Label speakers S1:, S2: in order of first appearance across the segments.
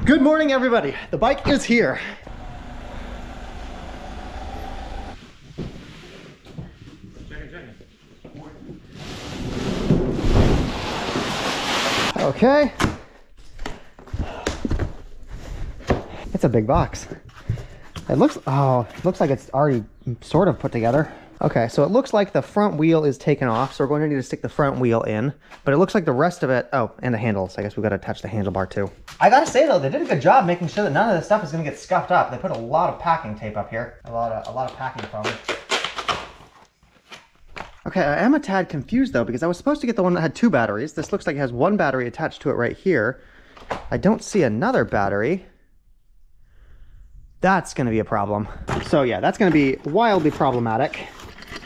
S1: Good morning, everybody. The bike is here. Okay. It's a big box. It looks like it's already sort of put together. Okay, so it looks like the front wheel is taken off, so we're going to need to stick the front wheel in. But it looks like the rest of it, oh, and the handles. I guess we've got to attach the handlebar too. I gotta say though, they did a good job making sure that none of this stuff is gonna get scuffed up. They put a lot of packing tape up here, a lot of packing foam. Okay, I am a tad confused though, because I was supposed to get the one that had 2 batteries. This looks like it has 1 battery attached to it right here. I don't see another battery. That's gonna be a problem. So yeah, that's gonna be wildly problematic,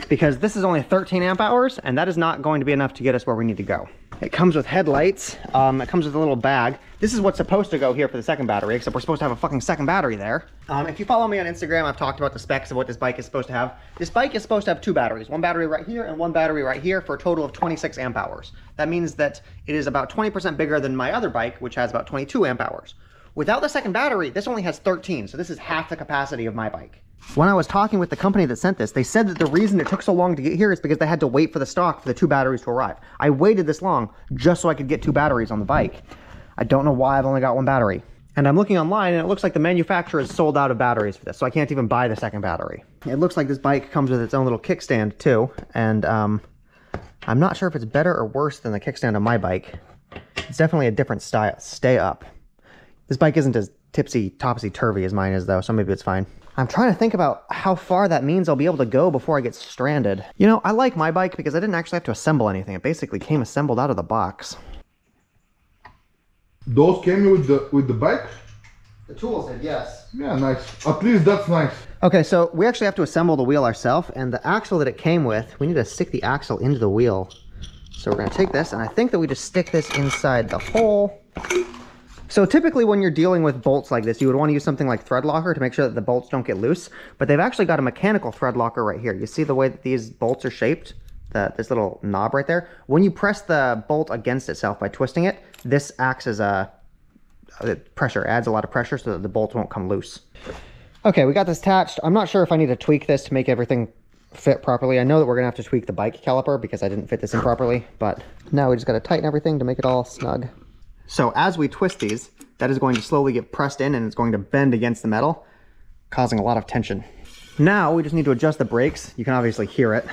S1: because this is only 13 amp hours, and that is not going to be enough to get us where we need to go. It comes with headlights. It comes with a little bag. This is what's supposed to go here for the second battery, except we're supposed to have a fucking second battery there. If you follow me on Instagram, I've talked about the specs of what this bike is supposed to have. This bike is supposed to have 2 batteries, 1 battery right here and 1 battery right here, for a total of 26 amp hours. That means that it is about 20% bigger than my other bike, which has about 22 amp hours. Without the second battery, this only has 13, so this is half the capacity of my bike. When I was talking with the company that sent this, they said that the reason it took so long to get here is because they had to wait for the stock for the 2 batteries to arrive. I waited this long just so I could get 2 batteries on the bike. I don't know why I've only got 1 battery. And I'm looking online and it looks like the manufacturer is sold out of batteries for this, so I can't even buy the second battery. It looks like this bike comes with its own little kickstand too, and I'm not sure if it's better or worse than the kickstand on my bike. It's definitely a different style. Stay up. This bike isn't as topsy-turvy as mine is though, so maybe it's fine. I'm trying to think about how far that means I'll be able to go before I get stranded. You know, I like my bike because I didn't actually have to assemble anything. It basically came assembled out of the box.
S2: Those came with the bike?
S1: The tools did, yes.
S2: Yeah, nice. At least that's nice.
S1: Okay, so we actually have to assemble the wheel ourselves, and the axle that it came with, we need to stick the axle into the wheel. So we're gonna take this, and I think that we just stick this inside the hole. So typically when you're dealing with bolts like this, you would want to use something like thread locker to make sure that the bolts don't get loose, but they've actually got a mechanical thread locker right here. You see the way that these bolts are shaped? This little knob right there? When you press the bolt against itself by twisting it, this acts as a pressure, adds a lot of pressure so that the bolt won't come loose. Okay, we got this attached. I'm not sure if I need to tweak this to make everything fit properly. I know that we're gonna have to tweak the bike caliper because I didn't fit this in properly, but now we just gotta tighten everything to make it all snug. So as we twist these, that is going to slowly get pressed in and it's going to bend against the metal, causing a lot of tension. Now we just need to adjust the brakes. You can obviously hear it.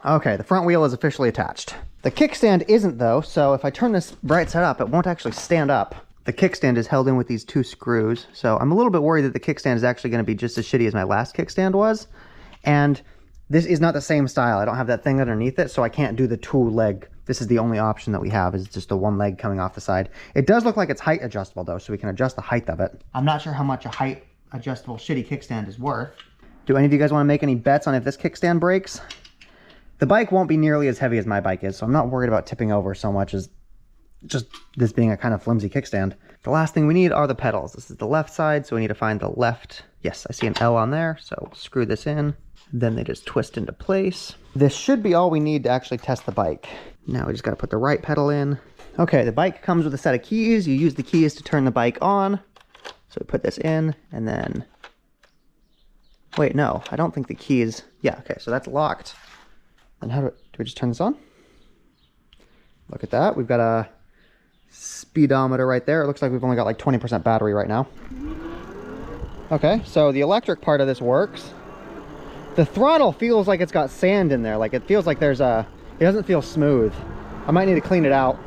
S1: Okay, the front wheel is officially attached. The kickstand isn't though, so if I turn this right side up, it won't actually stand up. The kickstand is held in with these 2 screws, so I'm a little bit worried that the kickstand is actually going to be just as shitty as my last kickstand was. And this is not the same style. I don't have that thing underneath it, so I can't do the 2 leg. This is the only option that we have, is just the 1 leg coming off the side. It does look like it's height adjustable though, so we can adjust the height of it. I'm not sure how much a height adjustable shitty kickstand is worth. Do any of you guys want to make any bets on if this kickstand breaks? The bike won't be nearly as heavy as my bike is, so I'm not worried about tipping over so much as just this being a kind of flimsy kickstand. The last thing we need are the pedals. This is the left side, so we need to find the left. Yes, I see an L on there, so screw this in. Then they just twist into place. This should be all we need to actually test the bike. Now we just gotta put the right pedal in. Okay, the bike comes with a set of keys. You use the keys to turn the bike on. So we put this in, and then... Wait, no, I don't think the keys... Yeah, okay, so that's locked. And how do we just turn this on? Look at that, we've got a speedometer right there. It looks like we've only got like 20% battery right now. Okay, so the electric part of this works. The throttle feels like it's got sand in there. Like it feels like there's a... It doesn't feel smooth. I might need to clean it out.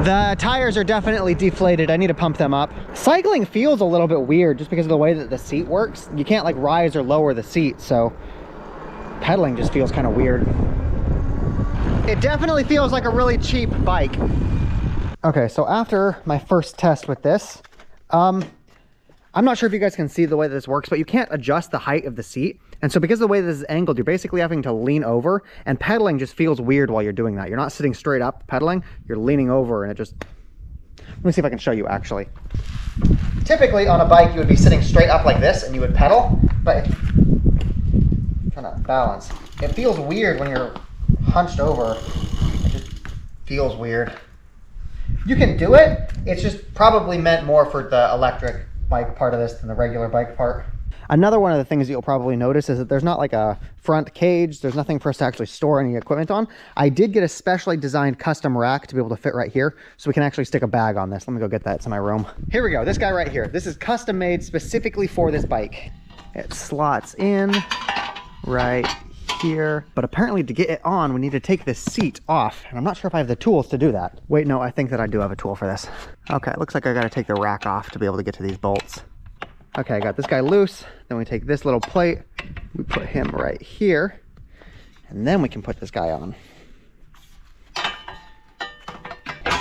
S1: The tires are definitely deflated. I need to pump them up. Cycling feels a little bit weird just because of the way that the seat works. You can't like rise or lower the seat, so pedaling just feels kind of weird. It definitely feels like a really cheap bike. Okay, so after my first test with this, I'm not sure if you guys can see the way that this works, but you can't adjust the height of the seat. And so because of the way this is angled, you're basically having to lean over, and pedaling just feels weird while you're doing that. You're not sitting straight up pedaling, you're leaning over, and it just... Let me see if I can show you actually. Typically on a bike, you would be sitting straight up like this and you would pedal, but... I'm trying trying to balance. It feels weird when you're hunched over. It just feels weird. You can do it. It's just probably meant more for the electric bike part of this than the regular bike part. Another one of the things that you'll probably notice is that there's not like a front cage. There's nothing for us to actually store any equipment on. I did get a specially designed custom rack to be able to fit right here, so we can actually stick a bag on this. Let me go get that. It's in my room. Here we go. This guy right here. This is custom made specifically for this bike. It slots in right here, but apparently to get it on, we need to take this seat off, and I'm not sure if I have the tools to do that. Wait, no, I think that I do have a tool for this. Okay, it looks like I got to take the rack off to be able to get to these bolts. Okay, I got this guy loose. Then we take this little plate, we put him right here, and then we can put this guy on.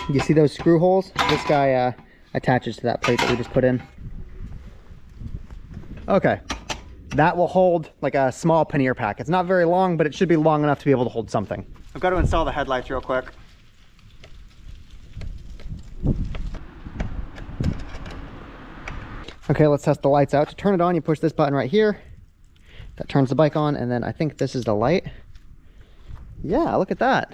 S1: You see those screw holes? This guy attaches to that plate that we just put in. Okay, that will hold like a small pannier pack. It's not very long, but it should be long enough to be able to hold something. I've got to install the headlights real quick. Okay, let's test the lights out. To turn it on, you push this button right here. That turns the bike on, and then I think this is the light. Yeah, look at that.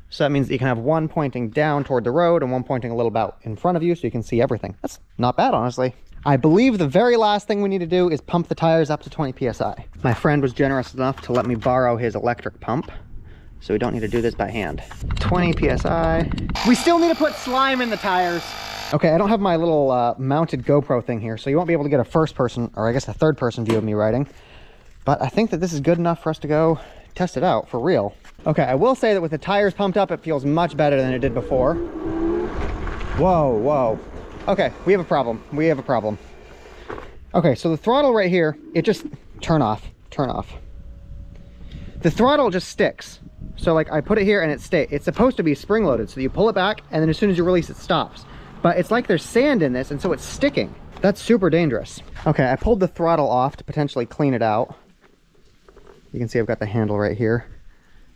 S1: So that means that you can have one pointing down toward the road and one pointing a little bit in front of you so you can see everything. That's not bad, honestly. I believe the very last thing we need to do is pump the tires up to 20 PSI. My friend was generous enough to let me borrow his electric pump, so we don't need to do this by hand. 20 PSI. We still need to put slime in the tires. Okay, I don't have my little mounted GoPro thing here, so you won't be able to get a first person, or I guess a third person view of me riding. But I think that this is good enough for us to go test it out for real. Okay, I will say that with the tires pumped up, it feels much better than it did before. Whoa, whoa. Okay, we have a problem. We have a problem. Okay, so the throttle right here, it just, turn off. The throttle just sticks. So like I put it here and it's supposed to be spring loaded, so you pull it back and then as soon as you release it stops. But it's like there's sand in this and so it's sticking. That's super dangerous. Okay, I pulled the throttle off to potentially clean it out. You can see I've got the handle right here.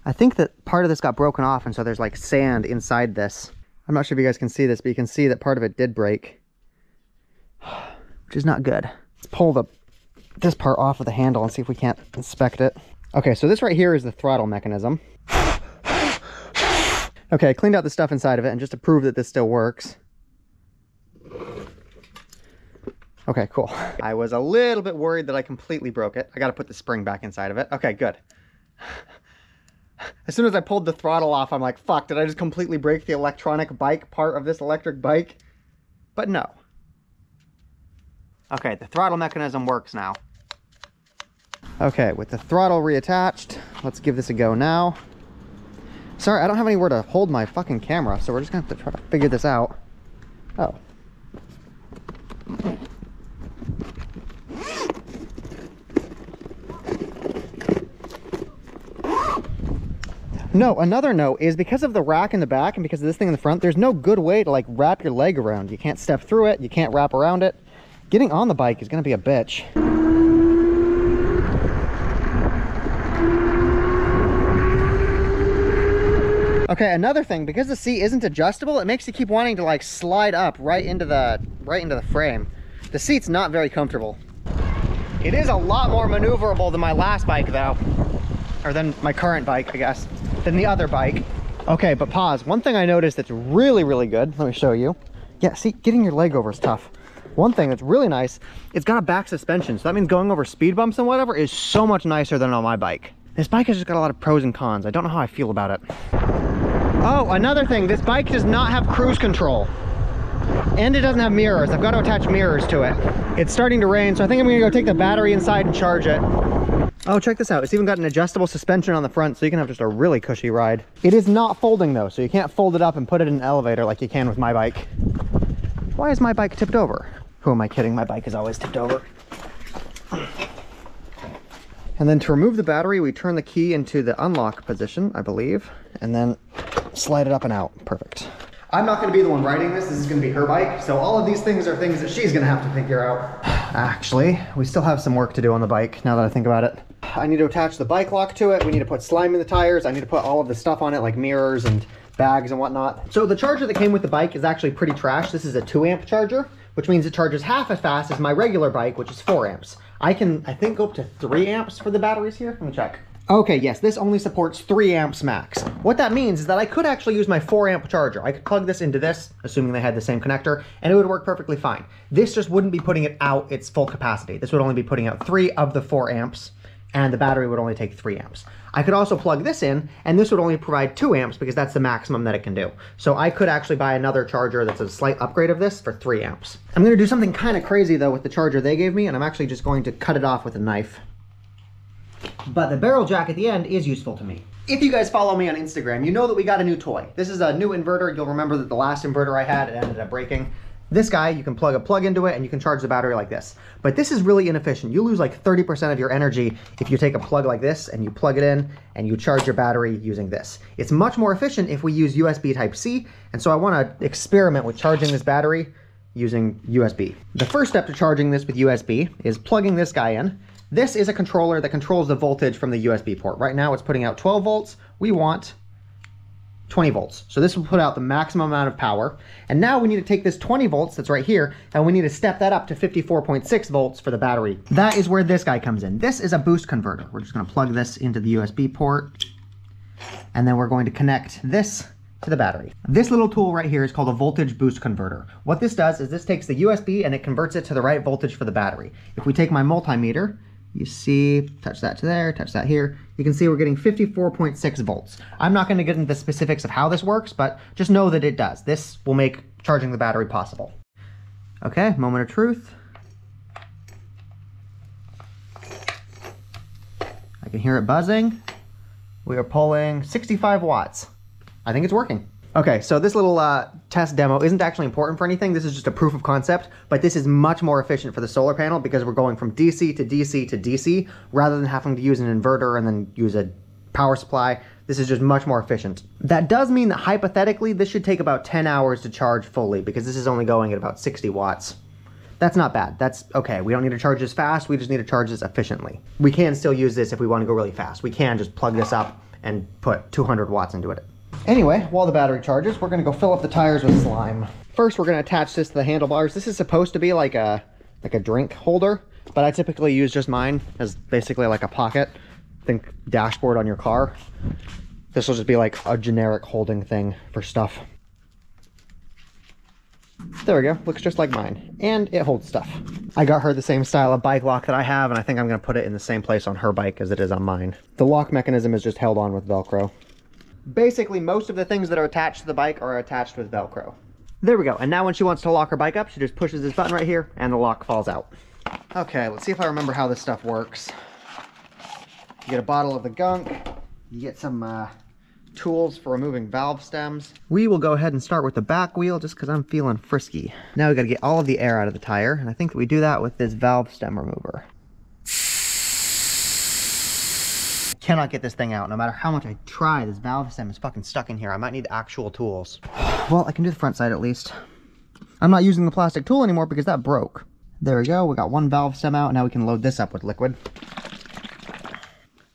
S1: I think that part of this got broken off and so there's like sand inside this. I'm not sure if you guys can see this, but you can see that part of it did break, which is not good. Let's pull this part off of the handle and see if we can't inspect it. Okay, so this right here is the throttle mechanism. Okay, I cleaned out the stuff inside of it and just to prove that this still works. Okay, cool. I was a little bit worried that I completely broke it. I got to put the spring back inside of it. Okay, good. As soon as I pulled the throttle off, I'm like, fuck, did I just completely break the electronic bike part of this electric bike? But no. Okay, the throttle mechanism works now. Okay, with the throttle reattached, let's give this a go now. Sorry, I don't have anywhere to hold my fucking camera, so we're just gonna have to try to figure this out. Oh. No, another note is because of the rack in the back and because of this thing in the front, there's no good way to like wrap your leg around. You can't step through it, you can't wrap around it. Getting on the bike is gonna be a bitch. Okay, another thing, because the seat isn't adjustable, it makes you keep wanting to like slide up right into the frame. The seat's not very comfortable. It is a lot more maneuverable than my last bike though. Or than my current bike, I guess. Than the other bike. Okay, but pause. One thing I noticed that's really, really good, let me show you. Yeah, see, getting your leg over is tough. One thing that's really nice, it's got a back suspension, so that means going over speed bumps and whatever is so much nicer than on my bike. This bike has just got a lot of pros and cons. I don't know how I feel about it. Oh, another thing, this bike does not have cruise control. And it doesn't have mirrors. I've got to attach mirrors to it. It's starting to rain, so I think I'm gonna go take the battery inside and charge it. Oh, check this out. It's even got an adjustable suspension on the front, so you can have just a really cushy ride. It is not folding though, so you can't fold it up and put it in an elevator like you can with my bike. Why is my bike tipped over? Who am I kidding? My bike is always tipped over. And then to remove the battery, we turn the key into the unlock position, I believe, and then slide it up and out. Perfect. I'm not going to be the one riding this. This is going to be her bike. So all of these things are things that she's going to have to figure out. Actually, we still have some work to do on the bike now that I think about it. I need to attach the bike lock to it. We need to put slime in the tires. I need to put all of the stuff on it like mirrors and bags and whatnot. So the charger that came with the bike is actually pretty trash. This is a 2 amp charger, which means it charges half as fast as my regular bike, which is 4 amps. I can, I think, go up to 3 amps for the batteries here. Let me check. Okay, yes, this only supports 3 amps max. What that means is that I could actually use my 4 amp charger. I could plug this into this, assuming they had the same connector, and it would work perfectly fine. This just wouldn't be putting it out its full capacity. This would only be putting out 3 of the 4 amps, and the battery would only take 3 amps. I could also plug this in, and this would only provide 2 amps because that's the maximum that it can do. So I could actually buy another charger that's a slight upgrade of this for 3 amps. I'm gonna do something kind of crazy though with the charger they gave me, and I'm actually just going to cut it off with a knife. But the barrel jack at the end is useful to me. If you guys follow me on Instagram, you know that we got a new toy. This is a new inverter. You'll remember that the last inverter I had, it ended up breaking. This guy, you can plug a plug into it and you can charge the battery like this. But this is really inefficient. You lose like 30% of your energy if you take a plug like this and you plug it in and you charge your battery using this. It's much more efficient if we use USB Type-C, and so I want to experiment with charging this battery using USB. The first step to charging this with USB is plugging this guy in. This is a controller that controls the voltage from the USB port. Right now it's putting out 12 volts. We want 20 volts. So this will put out the maximum amount of power. And now we need to take this 20 volts that's right here, and we need to step that up to 54.6 volts for the battery. That is where this guy comes in. This is a boost converter. We're just gonna plug this into the USB port, and then we're going to connect this to the battery. This little tool right here is called a voltage boost converter. What this does is this takes the USB and it converts it to the right voltage for the battery. If we take my multimeter, you see, touch that to there, touch that here, you can see we're getting 54.6 volts. I'm not gonna get into the specifics of how this works, but just know that it does. This will make charging the battery possible. Okay, moment of truth. I can hear it buzzing. We are pulling 65 watts. I think it's working. Okay, so this little test demo isn't actually important for anything. This is just a proof of concept, but this is much more efficient for the solar panel because we're going from DC to DC to DC rather than having to use an inverter and then use a power supply. This is just much more efficient. That does mean that hypothetically, this should take about 10 hours to charge fully because this is only going at about 60 watts. That's not bad. That's okay. We don't need to charge this fast. We just need to charge this efficiently. We can still use this if we want to go really fast. We can just plug this up and put 200 watts into it. Anyway, while the battery charges, we're gonna go fill up the tires with slime. First, we're gonna attach this to the handlebars. This is supposed to be like a drink holder, but I typically use just mine as basically like a pocket. Think dashboard on your car. This will just be like a generic holding thing for stuff. There we go, looks just like mine. And it holds stuff. I got her the same style of bike lock that I have, and I think I'm gonna put it in the same place on her bike as it is on mine. The lock mechanism is just held on with Velcro. Basically, most of the things that are attached to the bike are attached with Velcro. There we go. And now when she wants to lock her bike up, she just pushes this button right here and the lock falls out. Okay, let's see if I remember how this stuff works. You get a bottle of the gunk. You get some tools for removing valve stems. We will go ahead and start with the back wheel just because I'm feeling frisky. Now we got to get all of the air out of the tire, and I think that we do that with this valve stem remover. Cannot get this thing out. No matter how much I try, this valve stem is fucking stuck in here. I might need actual tools. Well, I can do the front side at least. I'm not using the plastic tool anymore because that broke. There we go. We got one valve stem out. Now we can load this up with liquid.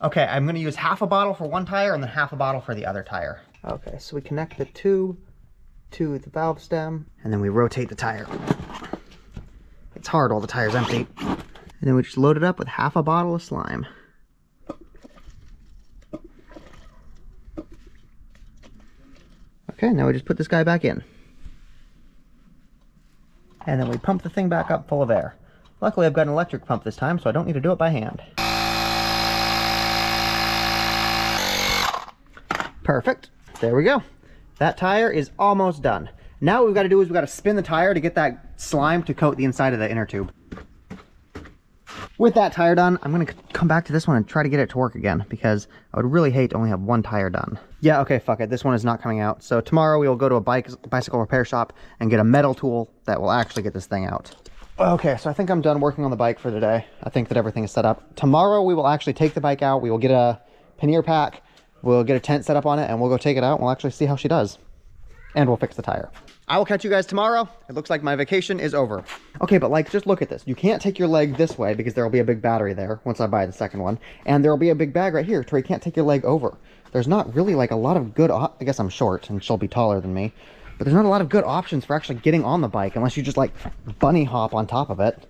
S1: Okay, I'm going to use half a bottle for one tire and then half a bottle for the other tire. Okay, so we connect the tube to the valve stem and then we rotate the tire. It's hard while the tire's empty. And then we just load it up with half a bottle of slime. Okay, now we just put this guy back in. And then we pump the thing back up full of air. Luckily I've got an electric pump this time, so I don't need to do it by hand. Perfect. There we go. That tire is almost done. Now what we've got to do is we've got to spin the tire to get that slime to coat the inside of the inner tube. With that tire done, I'm going to come back to this one and try to get it to work again because I would really hate to only have one tire done. Yeah, okay, fuck it. This one is not coming out. So tomorrow we will go to a bicycle repair shop and get a metal tool that will actually get this thing out. Okay, so I think I'm done working on the bike for today. I think that everything is set up. Tomorrow we will actually take the bike out. We will get a pannier pack. We'll get a tent set up on it and we'll go take it out and we'll actually see how she does. And we'll fix the tire. I will catch you guys tomorrow. It looks like my vacation is over. Okay, but like, just look at this. You can't take your leg this way because there will be a big battery there once I buy the second one. And there will be a big bag right here to where you can't take your leg over. There's not really like a lot of good, I guess I'm short and she'll be taller than me, but there's not a lot of good options for actually getting on the bike unless you just like bunny hop on top of it.